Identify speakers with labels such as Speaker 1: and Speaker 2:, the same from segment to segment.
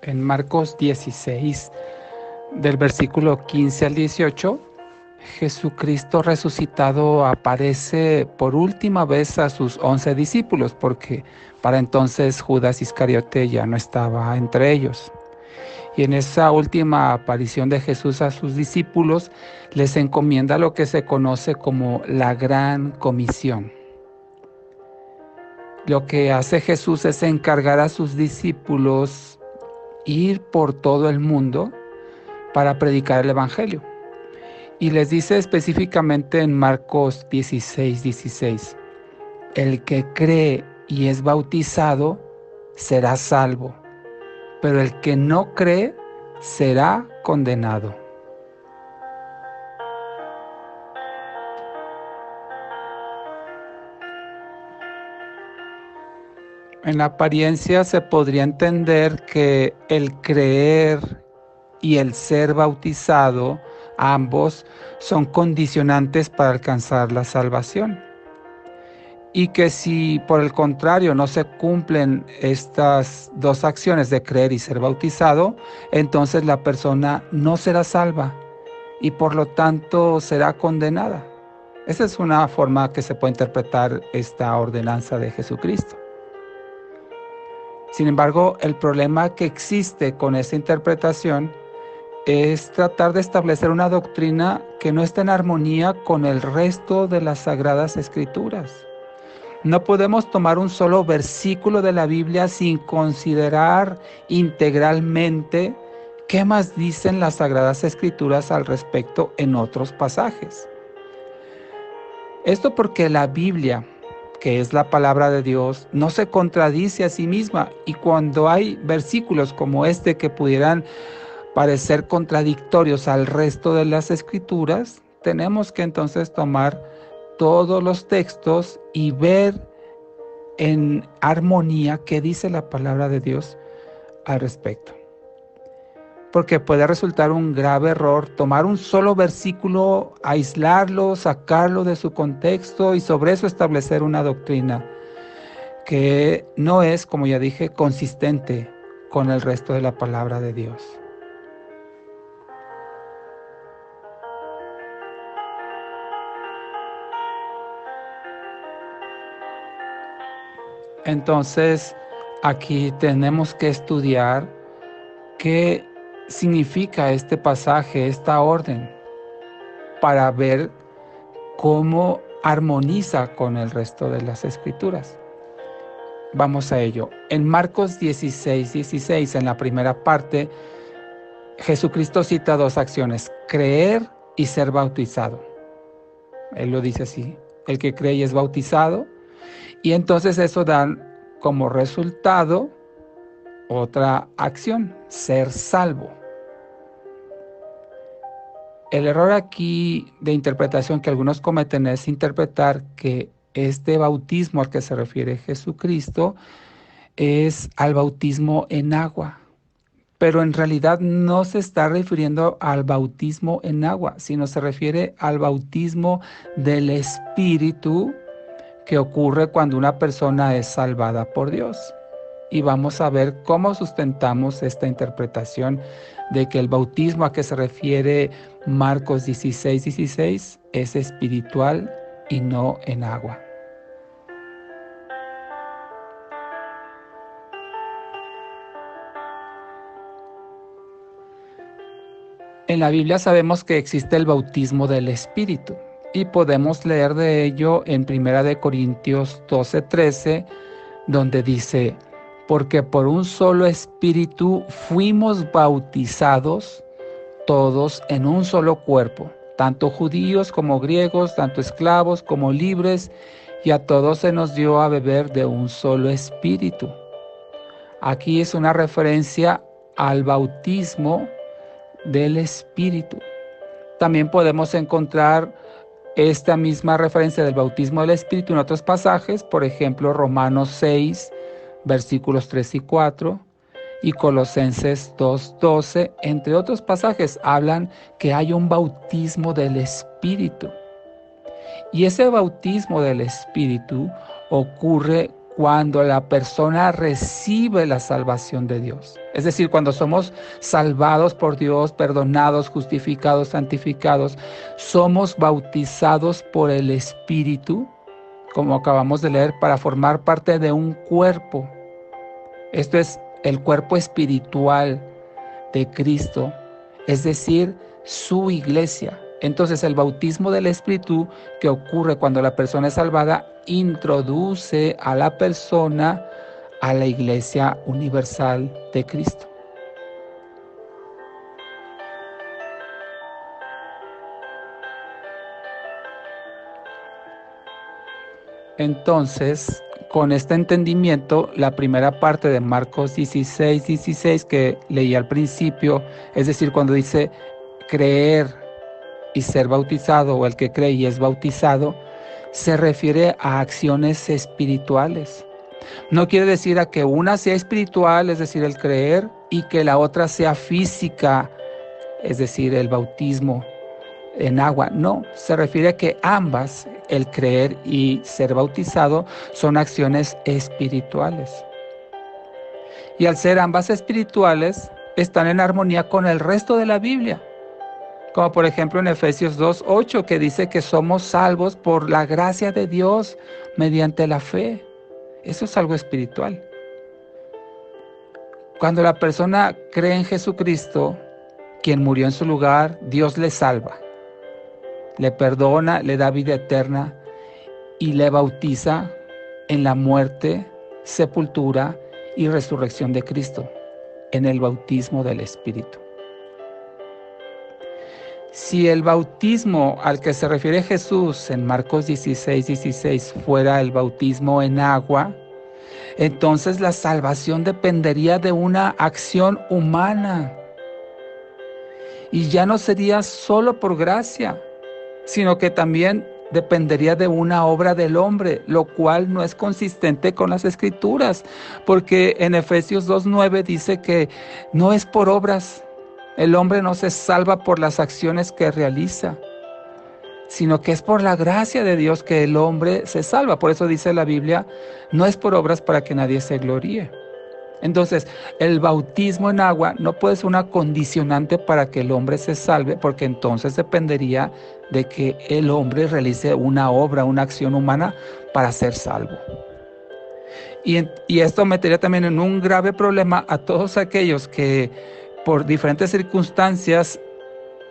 Speaker 1: En Marcos 16, del versículo 15 al 18, Jesucristo resucitado aparece por última vez a sus 11 discípulos, porque para entonces Judas Iscariote ya no estaba entre ellos. Y en esa última aparición de Jesús a sus discípulos, les encomienda lo que se conoce como la Gran Comisión. Lo que hace Jesús es encargar a sus discípulos ir por todo el mundo para predicar el Evangelio. Y les dice específicamente en Marcos 16:16, el que cree y es bautizado será salvo, pero el que no cree será condenado. En la apariencia se podría entender que el creer y el ser bautizado, ambos son condicionantes para alcanzar la salvación. Y que si por el contrario no se cumplen estas dos acciones de creer y ser bautizado, entonces la persona no será salva y por lo tanto será condenada. Esa es una forma que se puede interpretar esta ordenanza de Jesucristo. Sin embargo, el problema que existe con esta interpretación es tratar de establecer una doctrina que no está en armonía con el resto de las Sagradas Escrituras. No podemos tomar un solo versículo de la Biblia sin considerar integralmente qué más dicen las Sagradas Escrituras al respecto en otros pasajes. Esto porque la Biblia, que es la palabra de Dios, no se contradice a sí misma, y cuando hay versículos como este que pudieran parecer contradictorios al resto de las Escrituras, tenemos que entonces tomar todos los textos y ver en armonía qué dice la palabra de Dios al respecto. Porque puede resultar un grave error tomar un solo versículo, aislarlo, sacarlo de su contexto y sobre eso establecer una doctrina que no es, como ya dije, consistente con el resto de la palabra de Dios. Entonces, aquí tenemos que estudiar qué significa este pasaje, esta orden, para ver cómo armoniza con el resto de las Escrituras. Vamos a ello. En Marcos 16:16, en la primera parte, Jesucristo cita dos acciones: creer y ser bautizado. Él lo dice así: el que cree y es bautizado. Y entonces eso da como resultado otra acción: ser salvo. El error aquí de interpretación que algunos cometen es interpretar que este bautismo al que se refiere Jesucristo es al bautismo en agua. Pero en realidad no se está refiriendo al bautismo en agua, sino se refiere al bautismo del Espíritu que ocurre cuando una persona es salvada por Dios. Y vamos a ver cómo sustentamos esta interpretación de que el bautismo a que se refiere Marcos 16:16 es espiritual y no en agua. En la Biblia sabemos que existe el bautismo del Espíritu y podemos leer de ello en 1 Corintios 12:13, donde dice: porque por un solo Espíritu fuimos bautizados todos en un solo cuerpo, tanto judíos como griegos, tanto esclavos como libres, y a todos se nos dio a beber de un solo Espíritu. Aquí es una referencia al bautismo del Espíritu. También podemos encontrar esta misma referencia del bautismo del Espíritu en otros pasajes, por ejemplo, Romanos 6, versículos 3 y 4, y Colosenses 2:12, entre otros pasajes, hablan que hay un bautismo del Espíritu. Y ese bautismo del Espíritu ocurre cuando la persona recibe la salvación de Dios. Es decir, cuando somos salvados por Dios, perdonados, justificados, santificados, somos bautizados por el Espíritu, como acabamos de leer, para formar parte de un cuerpo. Esto es el cuerpo espiritual de Cristo, es decir, su iglesia. Entonces el bautismo del Espíritu que ocurre cuando la persona es salvada introduce a la persona a la iglesia universal de Cristo. Entonces, con este entendimiento, la primera parte de Marcos 16 que leí al principio, es decir, cuando dice creer y ser bautizado, o el que cree y es bautizado, se refiere a acciones espirituales. No quiere decir a que una sea espiritual, es decir, el creer, y que la otra sea física, es decir, el bautismo en agua. No, se refiere a que ambas, el creer y ser bautizado, son acciones espirituales. Y al ser ambas espirituales, están en armonía con el resto de la Biblia. Como por ejemplo en Efesios 2:8, que dice que somos salvos por la gracia de Dios mediante la fe. Eso es algo espiritual. Cuando la persona cree en Jesucristo, quien murió en su lugar, Dios le salva, le perdona, le da vida eterna y le bautiza en la muerte, sepultura y resurrección de Cristo, en el bautismo del Espíritu. Si el bautismo al que se refiere Jesús en Marcos 16 fuera el bautismo en agua, entonces la salvación dependería de una acción humana. Y ya no sería solo por gracia, sino que también dependería de una obra del hombre, lo cual no es consistente con las Escrituras, porque en Efesios 2:9 dice que no es por obras. El hombre no se salva por las acciones que realiza, sino que es por la gracia de Dios que el hombre se salva. Por eso dice la Biblia, no es por obras para que nadie se gloríe. Entonces, el bautismo en agua no puede ser una condicionante para que el hombre se salve, porque entonces dependería de que el hombre realice una obra, una acción humana para ser salvo. Y esto metería también en un grave problema a todos aquellos que por diferentes circunstancias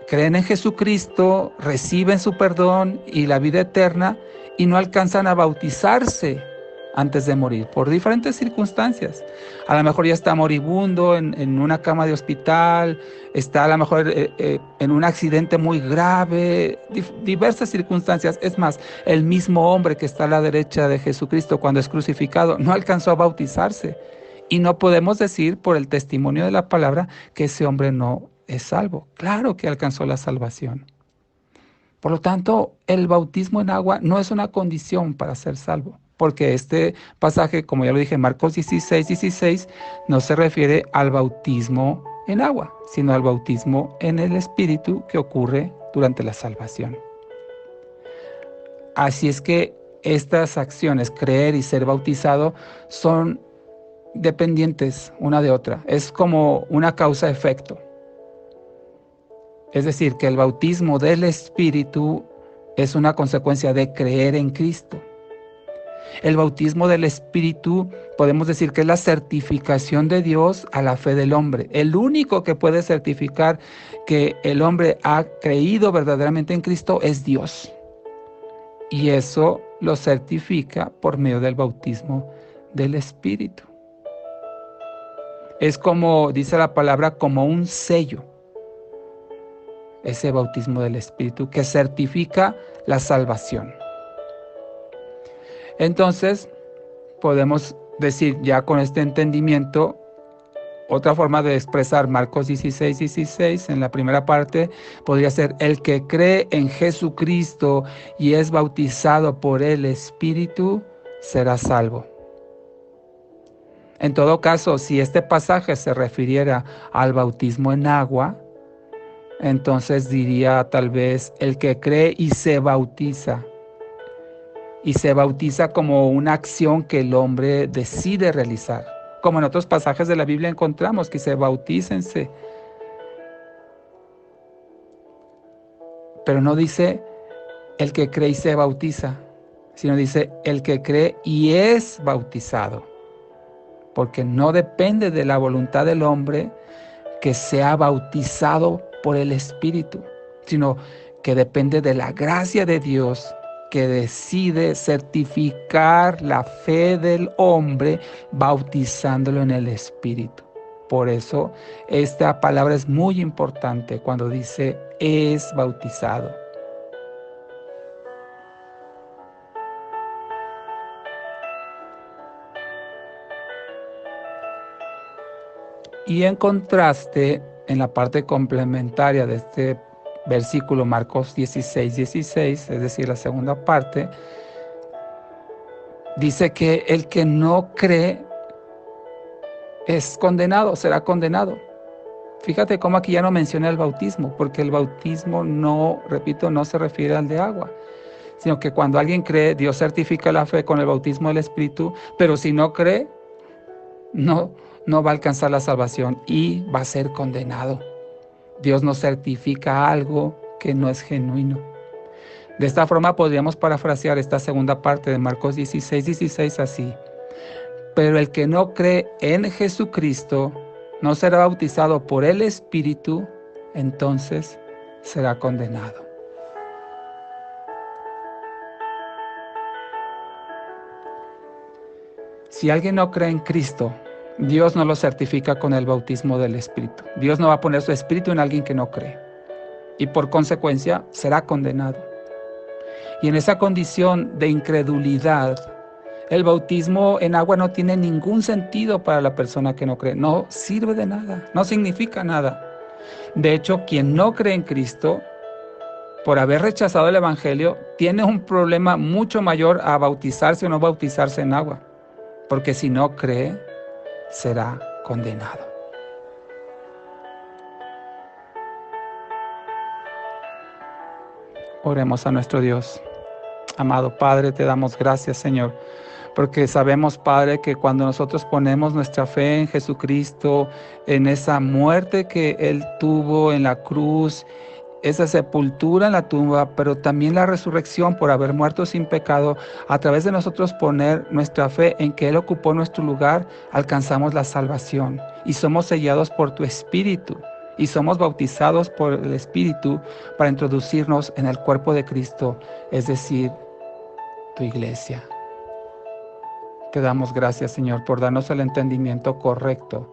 Speaker 1: creen en Jesucristo, reciben su perdón y la vida eterna y no alcanzan a bautizarse antes de morir, por diferentes circunstancias. A lo mejor ya está moribundo en una cama de hospital, está a lo mejor en un accidente muy grave, diversas circunstancias. Es más, el mismo hombre que está a la derecha de Jesucristo cuando es crucificado no alcanzó a bautizarse. Y no podemos decir por el testimonio de la palabra que ese hombre no es salvo. Claro que alcanzó la salvación. Por lo tanto, el bautismo en agua no es una condición para ser salvo, porque este pasaje, como ya lo dije, Marcos 16 no se refiere al bautismo en agua, sino al bautismo en el Espíritu que ocurre durante la salvación. Así es que estas acciones, creer y ser bautizado, son dependientes una de otra. Es como una causa-efecto. Es decir, que el bautismo del Espíritu es una consecuencia de creer en Cristo. El bautismo del Espíritu podemos decir que es la certificación de Dios a la fe del hombre. El único que puede certificar que el hombre ha creído verdaderamente en Cristo es Dios. Y eso lo certifica por medio del bautismo del Espíritu. Es como, dice la palabra, como un sello. Ese bautismo del Espíritu que certifica la salvación. Entonces, podemos decir ya con este entendimiento, otra forma de expresar Marcos 16 en la primera parte, podría ser: el que cree en Jesucristo y es bautizado por el Espíritu, será salvo. En todo caso, si este pasaje se refiriera al bautismo en agua, entonces diría tal vez: el que cree y se bautiza. y se bautiza como una acción que el hombre decide realizar. Como en otros pasajes de la Biblia encontramos que dice, bautícense. Pero no dice el que cree y se bautiza, sino dice el que cree y es bautizado. Porque no depende de la voluntad del hombre que sea bautizado por el Espíritu, sino que depende de la gracia de Dios que decide certificar la fe del hombre bautizándolo en el Espíritu. Por eso esta palabra es muy importante cuando dice es bautizado. Y en contraste, en la parte complementaria de este versículo, Marcos 16:16, es decir, la segunda parte, dice que el que no cree es condenado, será condenado. Fíjate cómo aquí ya no menciona el bautismo, porque el bautismo no, repito, no se refiere al de agua, sino que cuando alguien cree, Dios certifica la fe con el bautismo del Espíritu, pero si no cree, no va a alcanzar la salvación y va a ser condenado. Dios no certifica algo que no es genuino. De esta forma podríamos parafrasear esta segunda parte de Marcos 16:16 así. Pero el que no cree en Jesucristo no será bautizado por el Espíritu, entonces será condenado. Si alguien no cree en Cristo, Dios no lo certifica con el bautismo del Espíritu. Dios no va a poner su Espíritu en alguien que no cree. Y por consecuencia será condenado. Y en esa condición de incredulidad, el bautismo en agua no tiene ningún sentido para la persona que no cree. No sirve de nada, no significa nada. De hecho, quien no cree en Cristo, por haber rechazado el Evangelio, tiene un problema mucho mayor a bautizarse o no bautizarse en agua. Porque si no cree, será condenado. Oremos a nuestro Dios. Amado Padre, te damos gracias, Señor, porque sabemos, Padre, que cuando nosotros ponemos nuestra fe en Jesucristo, en esa muerte que Él tuvo en la cruz, esa sepultura en la tumba, pero también la resurrección por haber muerto sin pecado, a través de nosotros poner nuestra fe en que Él ocupó nuestro lugar, alcanzamos la salvación y somos sellados por tu Espíritu. Y somos bautizados por el Espíritu para introducirnos en el cuerpo de Cristo, es decir, tu iglesia. Te damos gracias, Señor, por darnos el entendimiento correcto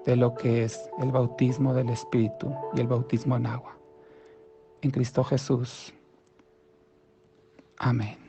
Speaker 1: de lo que es el bautismo del Espíritu y el bautismo en agua. En Cristo Jesús. Amén.